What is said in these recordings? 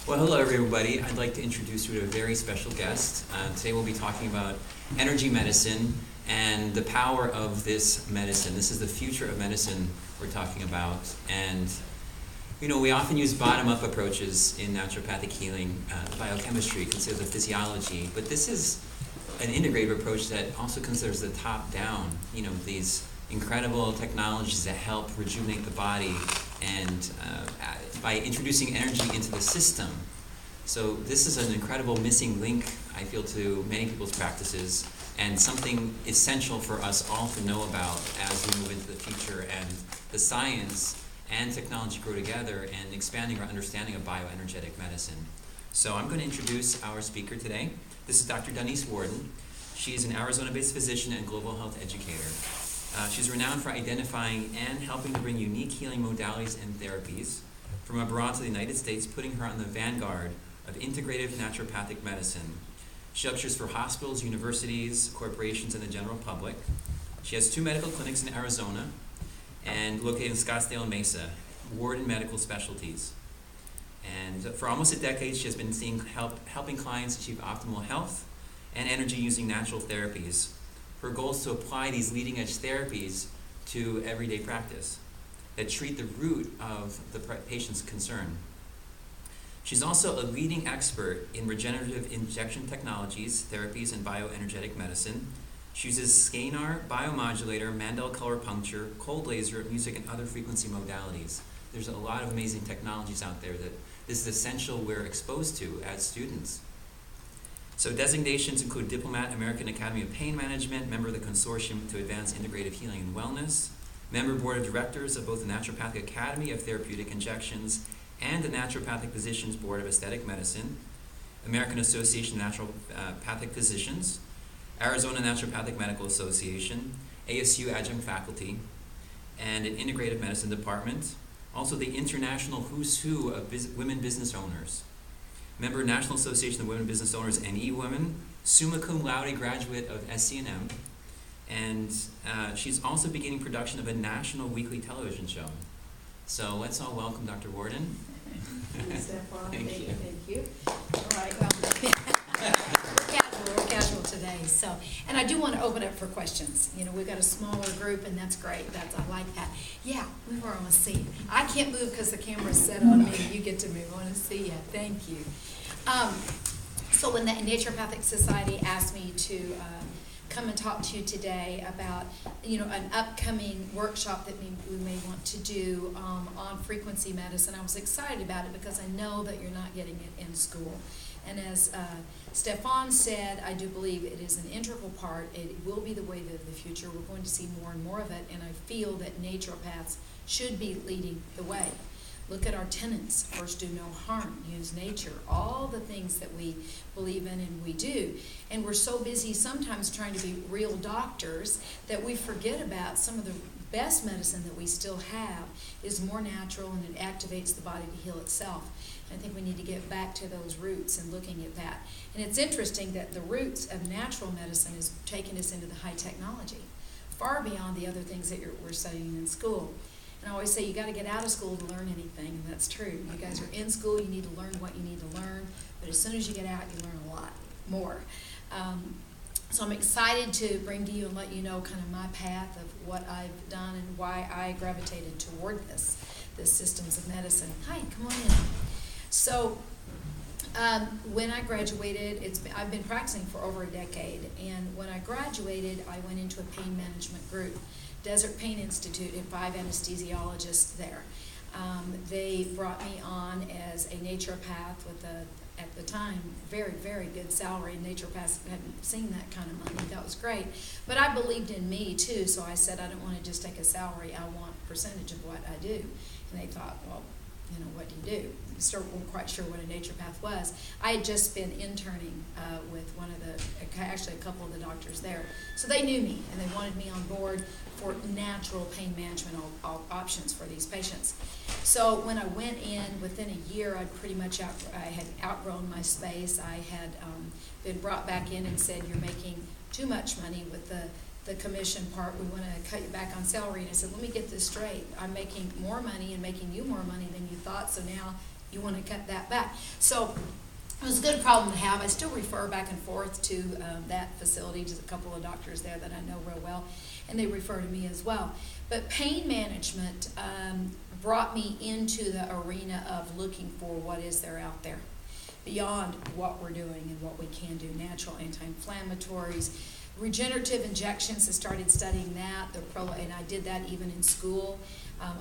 Well, hello everybody. I'd like to introduce you to a very special guest. Today we'll be talking about energy medicine and the power of this medicine. This is the future of medicine we're talking about. And, you know, we often use bottom-up approaches in naturopathic healing, biochemistry, considers the physiology, but this is an integrative approach that also considers the top-down, you know, these incredible technologies that help rejuvenate the body and by introducing energy into the system. So this is an incredible missing link, I feel, to many people's practices and something essential for us all to know about as we move into the future and the science and technology grow together and expanding our understanding of bioenergetic medicine. So I'm going to introduce our speaker today. This is Dr. Worden. She's an Arizona-based physician and global health educator. She's renowned for identifying and helping to bring unique healing modalities and therapies from abroad to the United States, putting her on the vanguard of integrative naturopathic medicine. She lectures for hospitals, universities, corporations, and the general public. She has 2 medical clinics in Arizona and located in Scottsdale, Mesa, Worden Medical Specialties. And for almost a decade, she has been helping clients achieve optimal health and energy using natural therapies. Her goal is to apply these leading-edge therapies to everyday practice that treat the root of the patient's concern. She's also a leading expert in regenerative injection technologies, therapies, and bioenergetic medicine. She uses scalar, biomodulator, Mandel color puncture, cold laser, music, and other frequency modalities. There's a lot of amazing technologies out there that this is essential we're exposed to as students. So designations include Diplomat, American Academy of Pain Management, member of the Consortium to Advance Integrative Healing and Wellness, member board of directors of both the Naturopathic Academy of Therapeutic Injections and the Naturopathic Physicians Board of Aesthetic Medicine, American Association of Naturopathic Physicians, Arizona Naturopathic Medical Association, ASU adjunct faculty, and an integrative medicine department, also the International Who's Who of Women Business Owners. Member National Association of Women Business Owners and E-Women, summa cum laude graduate of SCNM, and she's also beginning production of a national weekly television show. So let's all welcome Dr. Worden. Thank you. All right, we're casual today. So, and I do want to open up for questions. You know, we've got a smaller group, and that's great. I like that. Yeah, we were on a seat. I can't move because the camera's set on me. You get to move. I want to see you. Thank you. So when the Naturopathic Society asked me to come and talk to you today about, you know, an upcoming workshop that we may want to do on frequency medicine, I was excited about it because I know that you're not getting it in school. And as Stefan said, I do believe it is an integral part. It will be the wave of the future. We're going to see more and more of it, and I feel that naturopaths should be leading the way. Look at our tenets: first do no harm, use nature, all the things that we believe in and we do. And we're so busy sometimes trying to be real doctors that we forget about some of the best medicine that we still have is more natural, and it activates the body to heal itself. I think we need to get back to those roots and looking at that. And it's interesting that the roots of natural medicine is taking us into the high technology, far beyond the other things that we're studying in school. And I always say you got to get out of school to learn anything, and that's true. You guys are in school, you need to learn what you need to learn, but as soon as you get out, you learn a lot more. So I'm excited to bring to you and let you know kind of my path of what I've done and why I gravitated toward this systems of medicine. Hi, come on in. So when I graduated, I've been practicing for over a decade, and when I graduated, I went into a pain management group, Desert Pain Institute, and 5 anesthesiologists there. They brought me on as a naturopath with at the time, very, very good salary. Naturopaths hadn't seen that kind of money. That was great. But I believed in me, too, so I said, I don't want to just take a salary. I want a percentage of what I do. And they thought, well, you know, what do you do? Still weren't quite sure what a naturopath was. I had just been interning with actually a couple of the doctors there. So they knew me, and they wanted me on board for natural pain management options for these patients. So when I went in, within a year, I had outgrown my space. I had been brought back in and said, you're making too much money with the commission part. We want to cut you back on salary. And I said, let me get this straight. I'm making more money and making you more money than you thought, so now You want to cut that back. So it was a good problem to have. I still refer back and forth to that facility. There's a couple of doctors there that I know real well, and they refer to me as well. But pain management brought me into the arena of looking for what is there out there beyond what we're doing and what we can do. Natural anti-inflammatories, regenerative injections. I started studying that, and I did that even in school.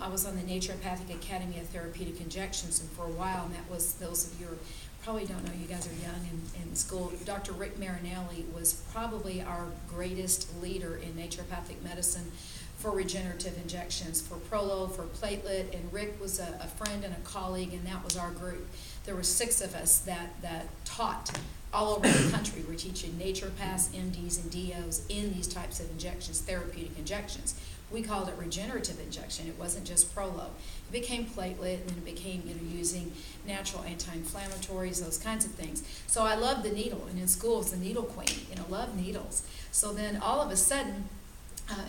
I was on the Naturopathic Academy of Therapeutic Injections, and for a while, and that was, those of you who probably don't know, you guys are young in school, Dr. Rick Marinelli was probably our greatest leader in naturopathic medicine for regenerative injections, for Prolo, for platelet, and Rick was a friend and a colleague, and that was our group. There were 6 of us that taught all over the country. We're teaching naturopaths, MDs, and DOs in these types of injections, therapeutic injections. We called it regenerative injection. It wasn't just Prolo. It became platelet, and then it became, using natural anti-inflammatories, those kinds of things. So I loved the needle, and in school I was the needle queen, loved needles. So then all of a sudden,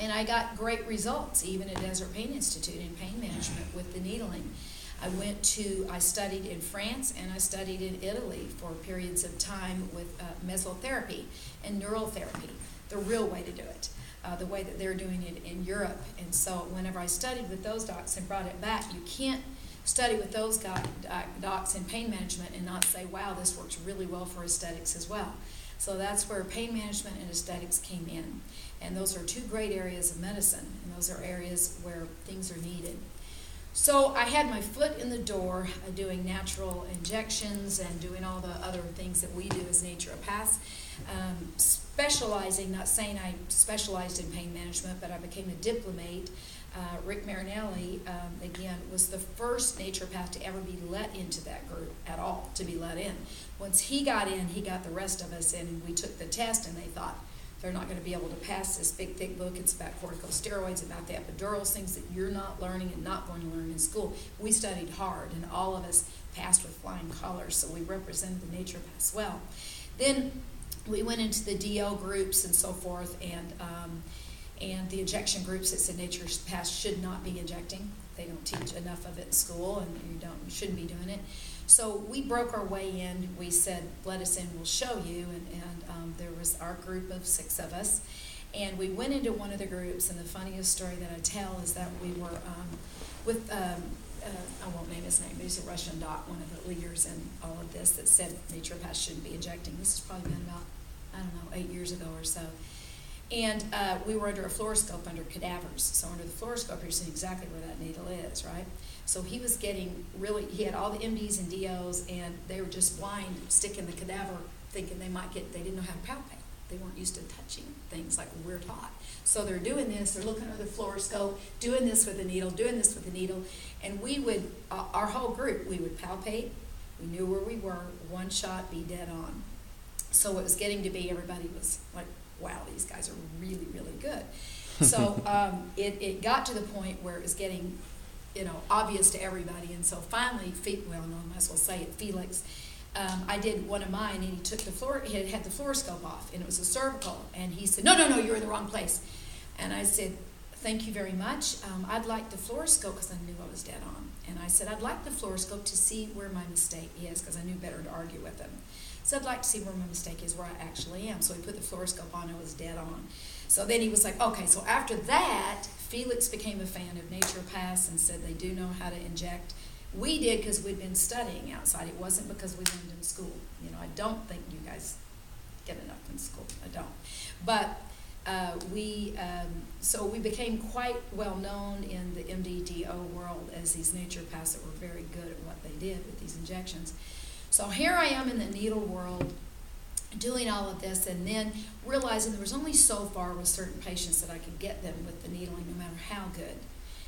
and I got great results, even at Desert Pain Institute in pain management with the needling. I studied in France and I studied in Italy for periods of time with mesotherapy and neural therapy, the real way to do it, the way that they're doing it in Europe. And so whenever I studied with those docs and brought it back, you can't study with those docs in pain management and not say, wow, this works really well for aesthetics as well. So that's where pain management and aesthetics came in. And those are 2 great areas of medicine, and those are areas where things are needed. So I had my foot in the door doing natural injections and doing all the other things that we do as naturopaths, specializing, not saying I specialized in pain management, but I became a diplomate. Rick Marinelli, again, was the first naturopath to ever be let into that group at all, to be let in. Once he got in, he got the rest of us in, and we took the test, and they thought, they're not going to be able to pass this big, thick book. It's about corticosteroids, about the epidurals, things that you're not learning and not going to learn in school. We studied hard, and all of us passed with flying colors, so we represented the naturopaths well. Then we went into the DO groups and so forth, and the injection groups that said naturopaths should not be injecting. They don't teach enough of it in school, and you shouldn't be doing it. So we broke our way in. We said, let us in, we'll show you. And there was our group of 6 of us. And we went into one of the groups, and the funniest story that I tell is that we were with, I won't name his name, but he's a Russian doc, one of the leaders in all of this, that said naturopaths shouldn't be injecting. This has probably been about, 8 years ago or so. And we were under a fluoroscope under cadavers. So under the fluoroscope, you're seeing exactly where that needle is, right? So he was getting he had all the MDs and DOs, and they were just blind, sticking the cadaver, thinking they didn't know how to palpate. They weren't used to touching things like we're taught. So they're doing this, they're looking under the fluoroscope, doing this with the needle, doing this with the needle. And we would, our whole group, we would palpate, we knew where we were, one shot, be dead on. So it was getting to be, everybody was like, wow, these guys are really, really good. So it got to the point where it was getting, obvious to everybody. And so finally, I might as well say it, Felix, I did one of mine, and he took he had the fluoroscope off, and it was a cervical. And he said, no, you're in the wrong place. And I said, thank you very much. I'd like the fluoroscope, because I knew I was dead on. And I said, I'd like the fluoroscope to see where my mistake is, because I knew better to argue with him. So I'd like to see where my mistake is, where I actually am. So he put the fluoroscope on, I was dead on. So then he was like, okay, so after that, Felix became a fan of naturopaths and said they do know how to inject. We did because we'd been studying outside. It wasn't because we learned in school. I don't think you guys get enough in school. I don't. But so we became quite well known in the MD-DO world as these naturopaths that were very good at what they did with these injections. So here I am in the needle world doing all of this, and then realizing there was only so far with certain patients that I could get them with the needling, no matter how good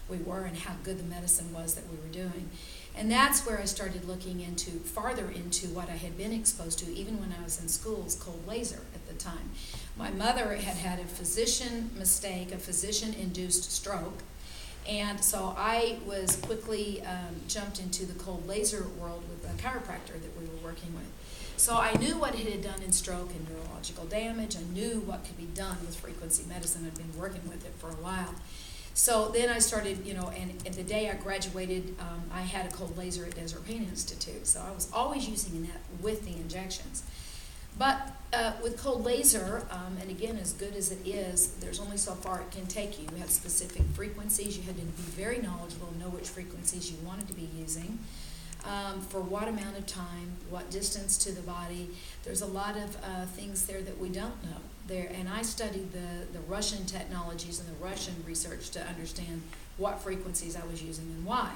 we were and how good the medicine was that we were doing. And that's where I started looking farther into what I had been exposed to, even when I was in schools, cold laser at the time. My mother had a physician mistake, a physician-induced stroke, and so I was quickly jumped into the cold laser world with a chiropractor that we were working with. So I knew what it had done in stroke and neurological damage. I knew what could be done with frequency medicine. I'd been working with it for a while. So then I started, and the day I graduated, I had a cold laser at Desert Pain Institute. So I was always using that with the injections. But with cold laser, and again, as good as it is, there's only so far it can take you. You have specific frequencies. You had to be very knowledgeable, know which frequencies you wanted to be using, for what amount of time, what distance to the body. There's a lot of things there that we don't know. And I studied the Russian technologies and the Russian research to understand what frequencies I was using and why.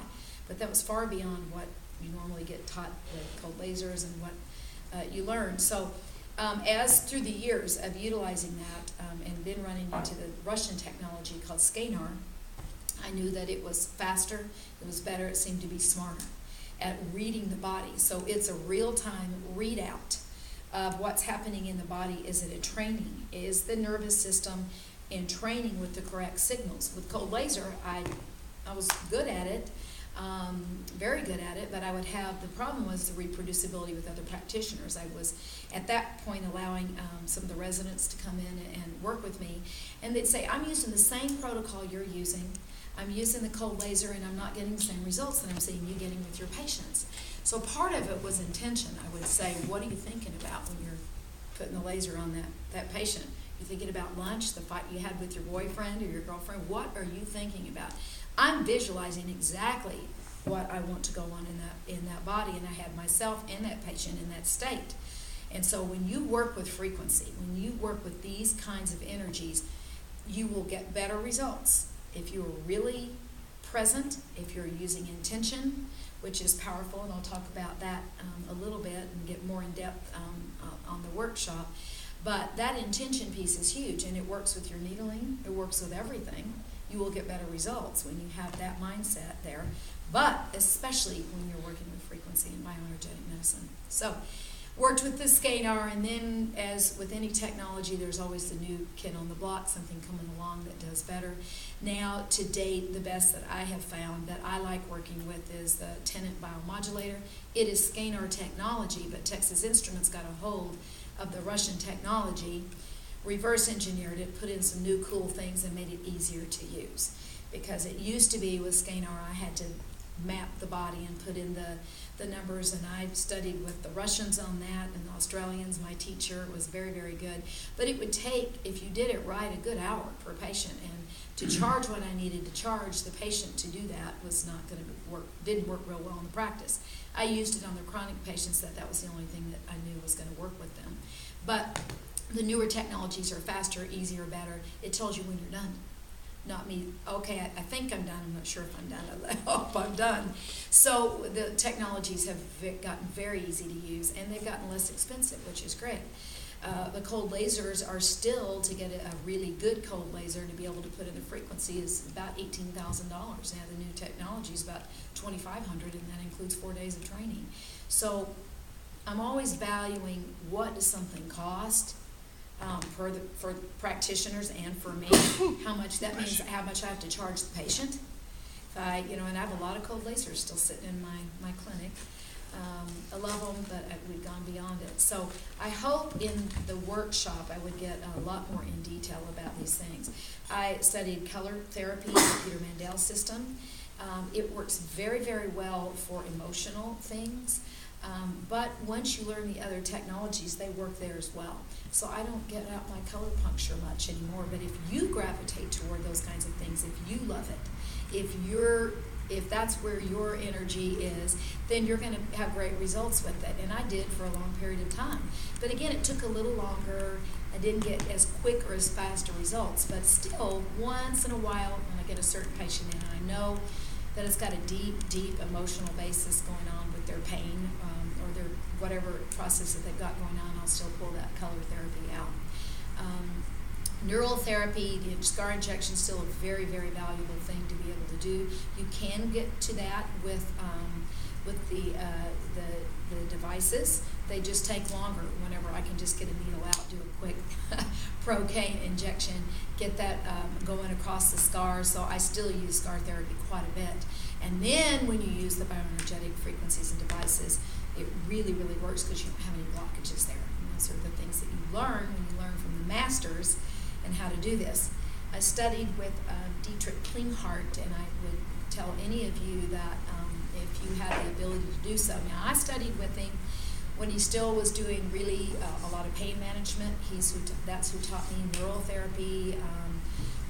But that was far beyond what you normally get taught with cold lasers and what you learn. So as through the years of utilizing that and then running into the Russian technology called scanar, I knew that it was faster, it was better, it seemed to be smarter at reading the body. So it's a real-time readout of what's happening in the body. Is it a training? Is the nervous system in training with the correct signals? With cold laser, I was good at it, very good at it, but I would have, the problem was the reproducibility with other practitioners. I was at that point allowing some of the residents to come in and work with me, and they'd say, I'm using the same protocol you're using, I'm using the cold laser, and I'm not getting the same results that I'm seeing you getting with your patients. So part of it was intention. I would say, what are you thinking about when you're putting the laser on that patient? You thinking about lunch, the fight you had with your boyfriend or your girlfriend? What are you thinking about? I'm visualizing exactly what I want to go on in that body, and I had myself and that patient in that state. And so when you work with frequency, when you work with these kinds of energies, you will get better results. If you're really present, if you're using intention, which is powerful, and I'll talk about that a little bit and get more in depth on the workshop. But that intention piece is huge, and it works with your needling, it works with everything. You will get better results when you have that mindset there, but especially when you're working with frequency and bioenergetic medicine. So, worked with the scanar, and then as with any technology, there's always the new kid on the block, something coming along that does better. Now, to date, the best that I have found that I like working with is the Tenant biomodulator. It is scanar technology, but Texas Instruments got a hold of the Russian technology, reverse engineered it, put in some new cool things, and made it easier to use. Because it used to be with scanar, I had to map the body and put in the numbers, and I studied with the Russians on that and the Australians. My teacher was very, very good. But it would take, if you did it right, a good hour per patient. And to charge what I needed to charge the patient to do that was not going to work, didn't work real well in the practice. I used it on the chronic patients that was the only thing that I knew was going to work with them. But the newer technologies are faster, easier, better. It tells you when you're done. Not me, okay, I think I'm done, I'm not sure if I'm done, I hope I'm done. So the technologies have gotten very easy to use, and they've gotten less expensive, which is great. The cold lasers are still, to get a really good cold laser to be able to put in a frequency is about $18,000. Now the new technology is about $2,500, and that includes 4 days of training. So I'm always valuing what does something cost, for practitioners and for me, how much that means, how much I have to charge the patient. If I, and I have a lot of cold lasers still sitting in my clinic. I love them, but we've gone beyond it. So I hope in the workshop I would get a lot more in detail about these things. I studied color therapy, the Peter Mandel system. It works very, very well for emotional things. But once you learn the other technologies, they work there as well. So I don't get out my color puncture much anymore, but if you gravitate toward those kinds of things, if you love it, if that's where your energy is, then you're going to have great results with it. And I did for a long period of time. But again, it took a little longer. I didn't get as quick or as fast results, but still, once in a while, when I get a certain patient in, I know that it's got a deep, deep emotional basis going on with their pain, or their whatever process that they've got going on, I'll still pull that color therapy out. Neural therapy, the scar injection is still a very, very valuable thing to be able to do. You can get to that with the devices. They just take longer. Whenever I can just get a needle out, do a quick procaine injection, get that going across the scar. So I still use scar therapy quite a bit. And then when you use the bioenergetic frequencies and devices, it really, really works because you don't have any blockages there. And those are the things that you learn when you learn from the masters and how to do this. I studied with Dietrich Klinghardt, and I would tell any of you that if you have the ability to do so. Now, I studied with him when he still was doing really a lot of pain management. That's who taught me neural therapy,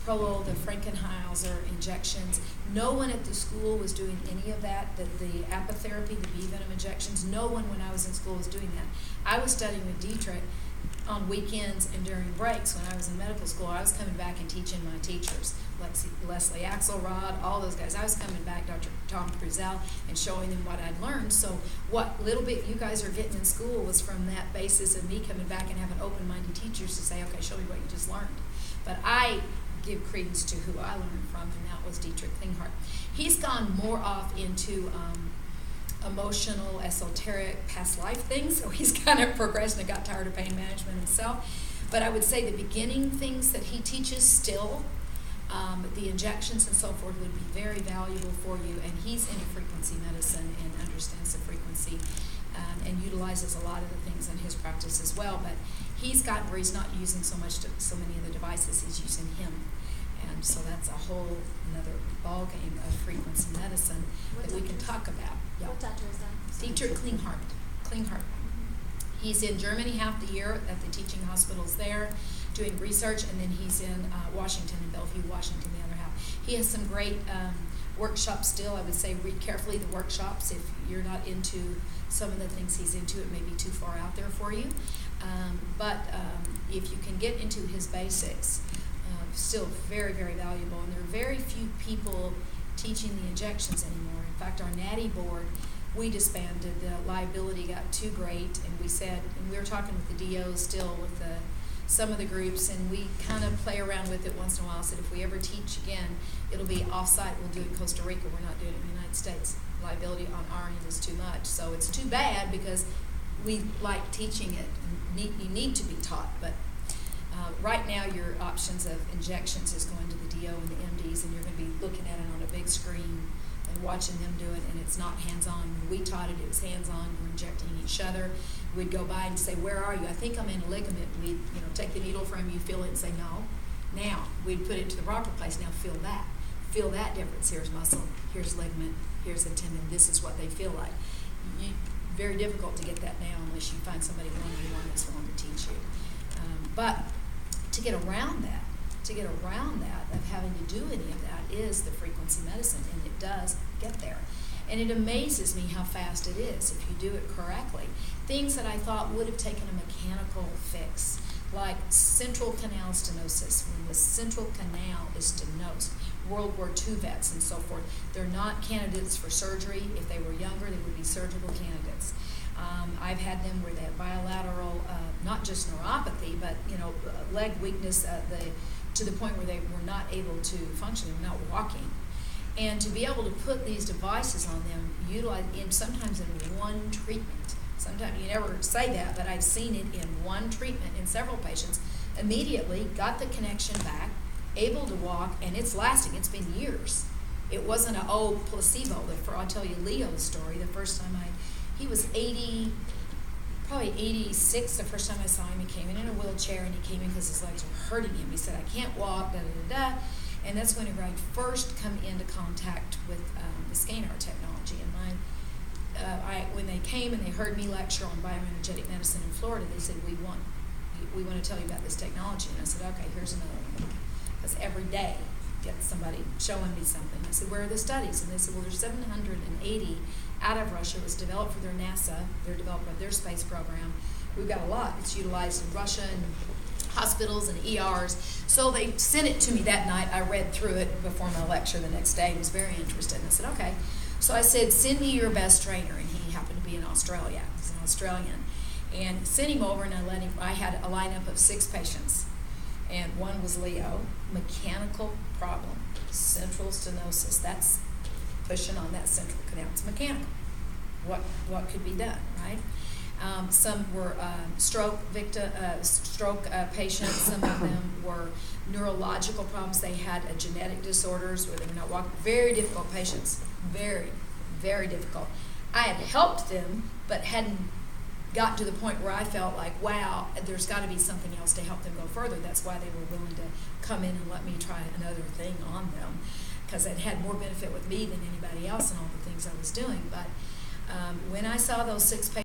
Prolo, the Frankenhauser injections. No one at the school was doing any of that, the apitherapy, the bee venom injections. No one when I was in school was doing that. I was studying with Dietrich on weekends and during breaks. When I was in medical school, I was coming back and teaching my teachers, Leslie Axelrod, all those guys. I was coming back, Dr. Tom Frizzell, and showing them what I'd learned. So what little bit you guys are getting in school was from that basis of me coming back and having open-minded teachers to say, okay, show me what you just learned. But I give credence to who I learned from, and that was Dietrich Klinghardt. He's gone more off into emotional, esoteric, past life things, so he's kind of progressed and got tired of pain management himself. But I would say the beginning things that he teaches still, the injections and so forth, would be very valuable for you. And he's into frequency medicine and understands the frequency and utilizes a lot of the things in his practice as well. But he's gotten where he's not using so many of the devices, he's using him. And so that's a whole another ball game of frequency medicine that we can talk about. Yep. What doctor is that? Dietrich Klinghardt. He's in Germany half the year at the teaching hospitals there doing research, and then he's in Washington, in Bellevue, Washington, the other half. He has some great workshops still. I would say read carefully the workshops. If you're not into some of the things he's into, it may be too far out there for you. But if you can get into his basics, still very, very valuable. And there are very few people teaching the injections anymore. In fact, our NATI board, we disbanded. The liability got too great, and we said, and we were talking with the DOs still, with some of the groups, and we kind of play around with it once in a while. Said if we ever teach again, it'll be off-site. We'll do it in Costa Rica. We're not doing it in the United States. Liability on our end is too much. So it's too bad because we like teaching it. You need to be taught, but right now your options of injections is going to the DO and the MDs, and you're going to be looking at it on a big screen and watching them do it, and it's not hands-on. When we taught it, it was hands-on. We're injecting each other. We'd go by and say, where are you? I think I'm in a ligament. We'd take the needle from you, feel it, and say, no. Now, we'd put it to the proper place. Now feel that. Feel that difference. Here's muscle, here's ligament, here's a tendon. This is what they feel like. Very difficult to get that now unless you find somebody one-on-one that's willing to teach you. But to get around that, of having to do any of that, is the frequency medicine, and it does get there. And it amazes me how fast it is if you do it correctly. Things that I thought would have taken a mechanical fix, like central canal stenosis, when the central canal is stenosed, World War II vets and so forth, they're not candidates for surgery. If they were younger, they would be surgical candidates. I've had them where they have bilateral, not just neuropathy, but leg weakness to the point where they were not able to function, they were not walking. And to be able to put these devices on them, sometimes in one treatment. Sometimes you never say that, but I've seen it in one treatment in several patients. Immediately got the connection back, able to walk, and it's lasting. It's been years. It wasn't a placebo. I'll tell you Leo's story. The first time he was probably 86 the first time I saw him. He came in a wheelchair, and he came in because his legs were hurting him. He said, I can't walk, da-da-da-da. And that's when I first come into contact with the scanner technology. And when they came and they heard me lecture on bioenergetic medicine in Florida, they said, we want to tell you about this technology. And I said, okay, here's another one. Because every day, get somebody showing me something. I said, where are the studies? And they said, well, there's 780 out of Russia. It was developed for their NASA. They're developed by their space program. We've got a lot. It's utilized in Russia and hospitals and ERs. So they sent it to me that night. I read through it before my lecture the next day and was very interested. And I said, okay. So I said, send me your best trainer. And he happened to be in Australia. He's an Australian. And sent him over, and I had a lineup of 6 patients. And one was Leo, mechanical problem, central stenosis. That's pushing on that central canal. It's mechanical. What could be done, right? Some were stroke patients. Some of them were neurological problems. They had genetic disorders where they were not walking. Very difficult patients. Very, very difficult. I had helped them, but hadn't got to the point where I felt like, wow, there's got to be something else to help them go further. That's why they were willing to come in and let me try another thing on them, because it had more benefit with me than anybody else and all the things I was doing. But when I saw those 6 patients